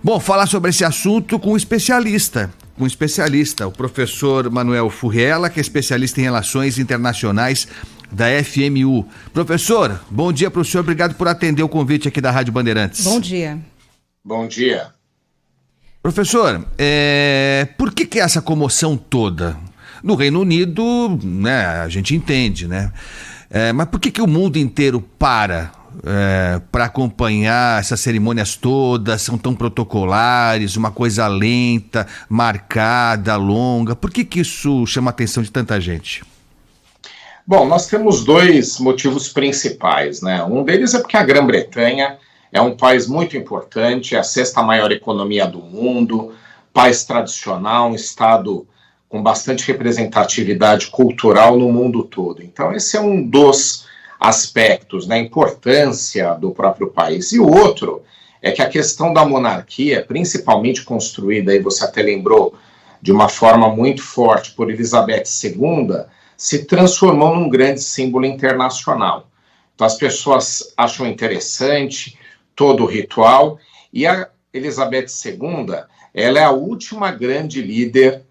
Bom, falar sobre esse assunto com um especialista, o professor Manuel Furriela, que é especialista em relações internacionais da FMU. Professor, bom dia para o senhor, obrigado por atender o convite aqui da Rádio Bandeirantes. Bom dia. Bom dia. Professor, por que essa comoção toda? No Reino Unido, né, a gente entende, né? Mas por que o mundo inteiro para acompanhar essas cerimônias todas? São tão protocolares, uma coisa lenta, marcada, longa. Por que isso chama a atenção de tanta gente? Bom, nós temos dois motivos principais, né? Um deles é porque a Grã-Bretanha é um país muito importante, é a sexta maior economia do mundo, país tradicional, um estado com bastante representatividade cultural no mundo todo. Então, esse é um dos aspectos, né, a importância do próprio país. E o outro é que a questão da monarquia, principalmente construída, aí você até lembrou, de uma forma muito forte por Elizabeth II, se transformou num grande símbolo internacional. Então, as pessoas acham interessante todo o ritual, e a Elizabeth II, ela é a última grande líder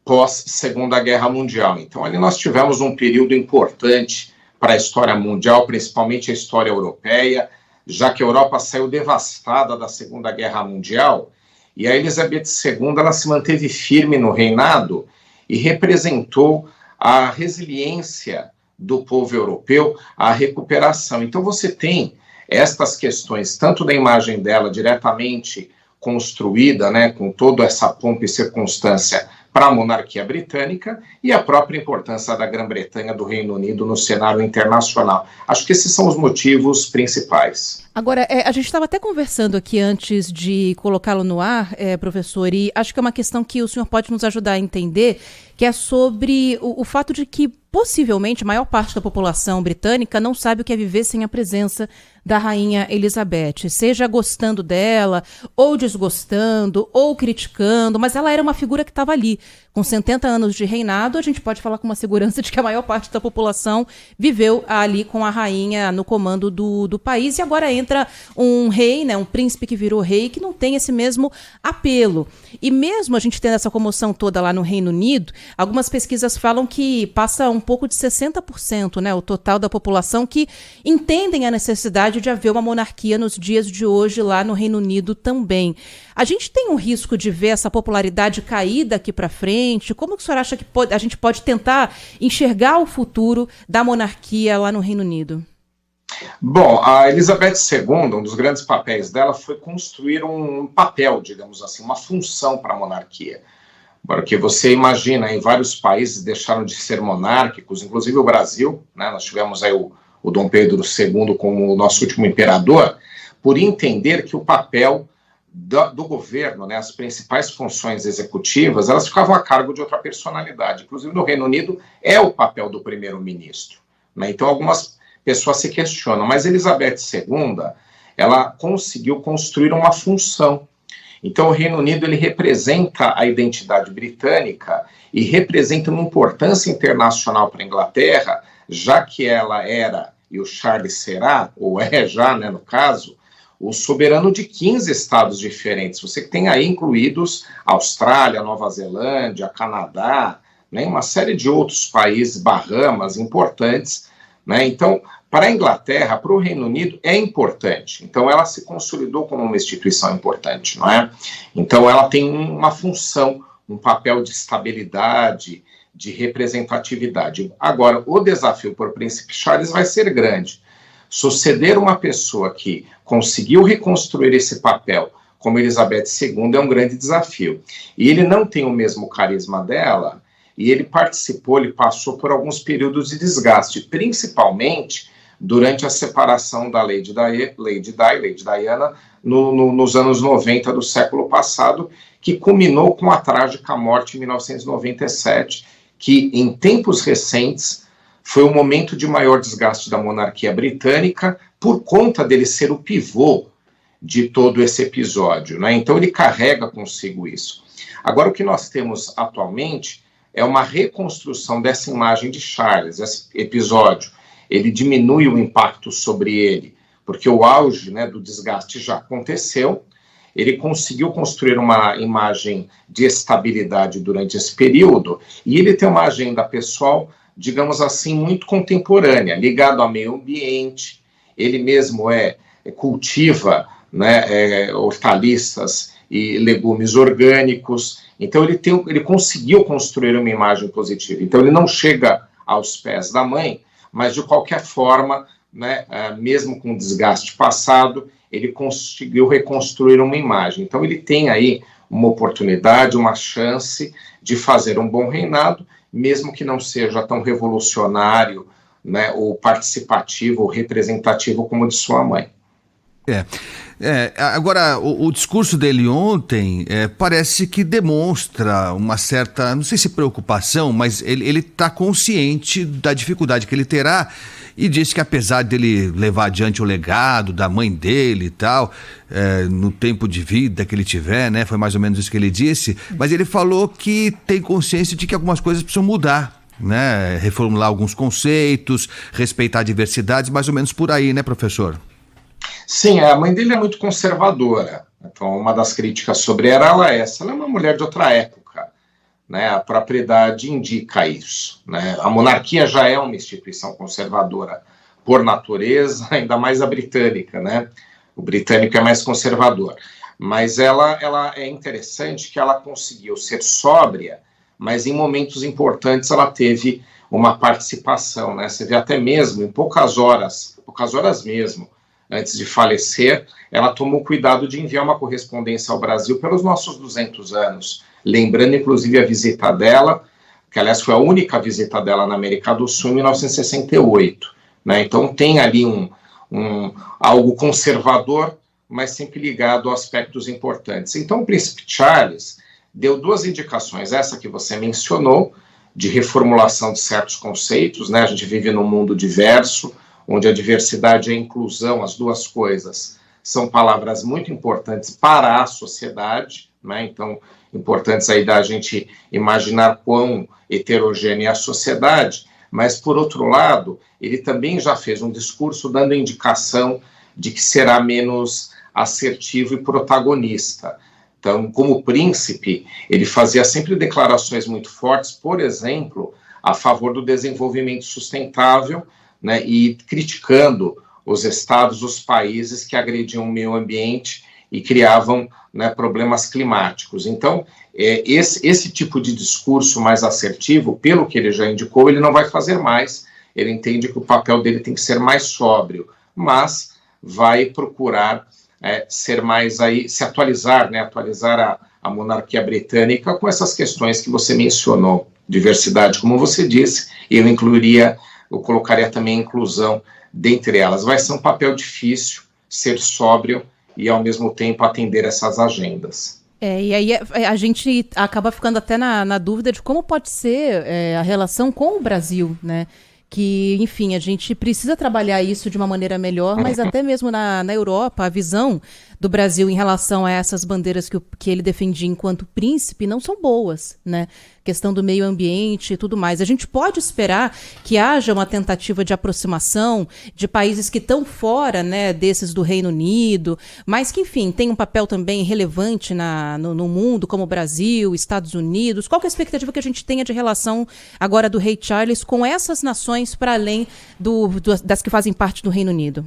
pós-Segunda Guerra Mundial. Então, ali nós tivemos um período importante para a história mundial, principalmente a história europeia, já que a Europa saiu devastada da Segunda Guerra Mundial, e a Elizabeth II ela se manteve firme no reinado e representou a resiliência do povo europeu, a recuperação. Então você tem estas questões, tanto da imagem dela diretamente construída, né, com toda essa pompa e circunstância para a monarquia britânica e a própria importância da Grã-Bretanha, do Reino Unido no cenário internacional. Acho que esses são os motivos principais. Agora, a gente estava até conversando aqui antes de colocá-lo no ar, professor, e acho que é uma questão que o senhor pode nos ajudar a entender, que é sobre o fato de que, possivelmente, a maior parte da população britânica não sabe o que é viver sem a presença da rainha Elizabeth, seja gostando dela, ou desgostando, ou criticando, mas ela era uma figura que estava ali. Com 70 anos de reinado, a gente pode falar com uma segurança de que a maior parte da população viveu ali com a rainha no comando do país, e agora entra um rei, né, um príncipe que virou rei, que não tem esse mesmo apelo. E mesmo a gente tendo essa comoção toda lá no Reino Unido, algumas pesquisas falam que passa um pouco de 60%, né, o total da população que entendem a necessidade de haver uma monarquia nos dias de hoje lá no Reino Unido também. A gente tem um risco de ver essa popularidade cair daqui para frente? Como que o senhor acha que a gente pode tentar enxergar o futuro da monarquia lá no Reino Unido? Bom, a Elizabeth II, um dos grandes papéis dela foi construir um papel, digamos assim, uma função para a monarquia. Porque você imagina, em vários países deixaram de ser monárquicos, inclusive o Brasil, né, nós tivemos aí o Dom Pedro II como o nosso último imperador, por entender que o papel do governo, né, as principais funções executivas, elas ficavam a cargo de outra personalidade. Inclusive no Reino Unido é o papel do primeiro-ministro, né? Então algumas pessoas se questionam, mas Elizabeth II, ela conseguiu construir uma função. Então o Reino Unido ele representa a identidade britânica e representa uma importância internacional para a Inglaterra, já que ela era, e o Charles será, ou é já, né, no caso, o soberano de 15 estados diferentes. Você tem aí incluídos Austrália, Nova Zelândia, Canadá, né, uma série de outros países, Bahamas, importantes, né? Então, para a Inglaterra, para o Reino Unido, é importante. Então, ela se consolidou como uma instituição importante, não é? Então, ela tem uma função, um papel de estabilidade, de representatividade. Agora, o desafio para o Príncipe Charles vai ser grande. Suceder uma pessoa que conseguiu reconstruir esse papel, como Elizabeth II, é um grande desafio. E ele não tem o mesmo carisma dela, e ele passou por alguns períodos de desgaste, principalmente durante a separação da Lady Diana, nos anos 90 do século passado, que culminou com a trágica morte em 1997, que em tempos recentes foi o momento de maior desgaste da monarquia britânica, por conta dele ser o pivô de todo esse episódio, né? Então ele carrega consigo isso. Agora, o que nós temos atualmente é uma reconstrução dessa imagem de Charles. Esse episódio, ele diminui o impacto sobre ele, porque o auge, né, do desgaste já aconteceu, ele conseguiu construir uma imagem de estabilidade durante esse período, e ele tem uma agenda pessoal, digamos assim, muito contemporânea, ligado ao meio ambiente. Ele mesmo cultiva, né, hortaliças e legumes orgânicos. Então ele conseguiu construir uma imagem positiva. Então ele não chega aos pés da mãe, mas de qualquer forma, né, mesmo com o desgaste passado, ele conseguiu reconstruir uma imagem. Então ele tem aí uma oportunidade, uma chance de fazer um bom reinado, mesmo que não seja tão revolucionário, né, ou participativo, ou representativo como o de sua mãe. Agora, o discurso dele ontem parece que demonstra uma certa, não sei se preocupação, mas ele está consciente da dificuldade que ele terá e disse que apesar dele levar adiante o legado da mãe dele e tal, no tempo de vida que ele tiver, né, foi mais ou menos isso que ele disse, mas ele falou que tem consciência de que algumas coisas precisam mudar, né, reformular alguns conceitos, respeitar diversidades, mais ou menos por aí, né, professor? Sim, a mãe dele é muito conservadora. Então, uma das críticas sobre ela é essa. Ela é uma mulher de outra época, né? A propriedade indica isso, né? A monarquia já é uma instituição conservadora por natureza, ainda mais a britânica, né? O britânico é mais conservador. Mas ela é interessante que ela conseguiu ser sóbria, mas em momentos importantes ela teve uma participação, né? Você vê até mesmo em poucas horas mesmo, antes de falecer, ela tomou cuidado de enviar uma correspondência ao Brasil pelos nossos 200 anos, lembrando inclusive a visita dela, que aliás foi a única visita dela na América do Sul em 1968, né? Então tem ali algo conservador, mas sempre ligado a aspectos importantes. Então o príncipe Charles deu duas indicações, essa que você mencionou, de reformulação de certos conceitos, né? A gente vive num mundo diverso, onde a diversidade e a inclusão, as duas coisas, são palavras muito importantes para a sociedade, né? Então, importantes aí da gente imaginar quão heterogênea é a sociedade, mas, por outro lado, ele também já fez um discurso dando indicação de que será menos assertivo e protagonista. Então, como príncipe, ele fazia sempre declarações muito fortes, por exemplo, a favor do desenvolvimento sustentável, né, e criticando os estados, os países que agrediam o meio ambiente e criavam, né, problemas climáticos. Então, esse tipo de discurso mais assertivo, pelo que ele já indicou, ele não vai fazer mais. Ele entende que o papel dele tem que ser mais sóbrio, mas vai procurar ser mais aí, se atualizar, né, atualizar a monarquia britânica com essas questões que você mencionou, diversidade, como você disse, eu colocaria também a inclusão dentre elas. Vai ser um papel difícil ser sóbrio e, ao mesmo tempo, atender essas agendas. E aí a gente acaba ficando até na dúvida de como pode ser a relação com o Brasil, né? Que, enfim, a gente precisa trabalhar isso de uma maneira melhor, mas até mesmo na Europa, a visão do Brasil em relação a essas bandeiras que ele defendia enquanto príncipe não são boas, né? Questão do meio ambiente e tudo mais. A gente pode esperar que haja uma tentativa de aproximação de países que estão fora, né, desses do Reino Unido, mas que, enfim, tem um papel também relevante no mundo, como o Brasil, Estados Unidos. Qual que é a expectativa que a gente tenha de relação agora do rei Charles com essas nações para além das que fazem parte do Reino Unido?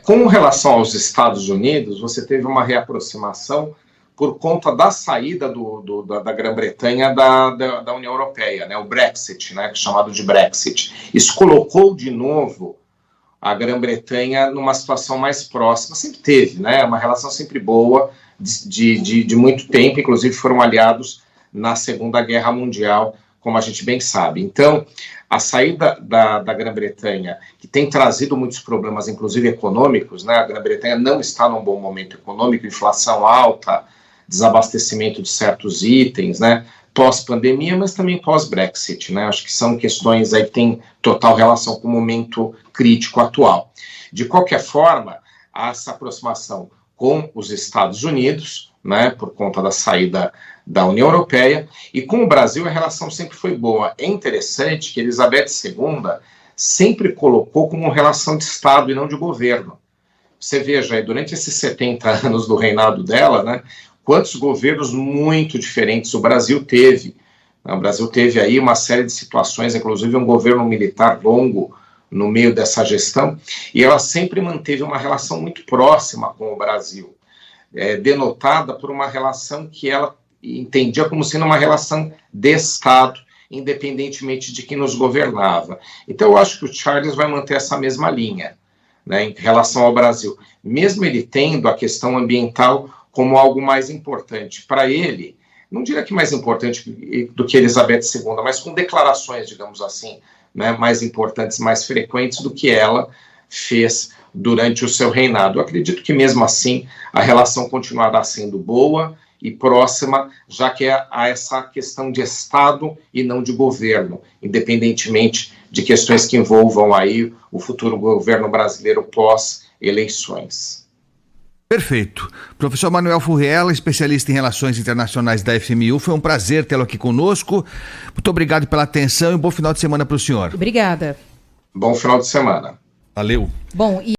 Com relação aos Estados Unidos, você teve uma reaproximação por conta da saída da Grã-Bretanha da União Europeia, né, o Brexit, né, chamado de Brexit. Isso colocou de novo a Grã-Bretanha numa situação mais próxima. Sempre teve, né, uma relação sempre boa, de muito tempo, inclusive foram aliados na Segunda Guerra Mundial, como a gente bem sabe. Então, a saída da Grã-Bretanha, que tem trazido muitos problemas, inclusive econômicos, né, a Grã-Bretanha não está num bom momento econômico, inflação alta, desabastecimento de certos itens, né, pós-pandemia, mas também pós-Brexit, né, acho que são questões aí que têm total relação com o momento crítico atual. De qualquer forma, há essa aproximação com os Estados Unidos, né, por conta da saída da União Europeia, e com o Brasil a relação sempre foi boa. É interessante que Elizabeth II sempre colocou como relação de Estado e não de governo. Você veja aí, durante esses 70 anos do reinado dela, né, quantos governos muito diferentes o Brasil teve. O Brasil teve aí uma série de situações, inclusive um governo militar longo no meio dessa gestão, e ela sempre manteve uma relação muito próxima com o Brasil, denotada por uma relação que ela entendia como sendo uma relação de Estado, independentemente de quem nos governava. Então eu acho que o Charles vai manter essa mesma linha, né, em relação ao Brasil, mesmo ele tendo a questão ambiental como algo mais importante para ele, não diria que mais importante do que Elizabeth II, mas com declarações, digamos assim, né, mais importantes, mais frequentes do que ela fez durante o seu reinado. Eu acredito que mesmo assim a relação continuará sendo boa e próxima, já que há essa questão de Estado e não de governo, independentemente de questões que envolvam aí o futuro governo brasileiro pós-eleições. Perfeito. Professor Manuel Furriela, especialista em Relações Internacionais da FMU, foi um prazer tê-lo aqui conosco. Muito obrigado pela atenção e um bom final de semana para o senhor. Obrigada. Bom final de semana. Valeu. Bom,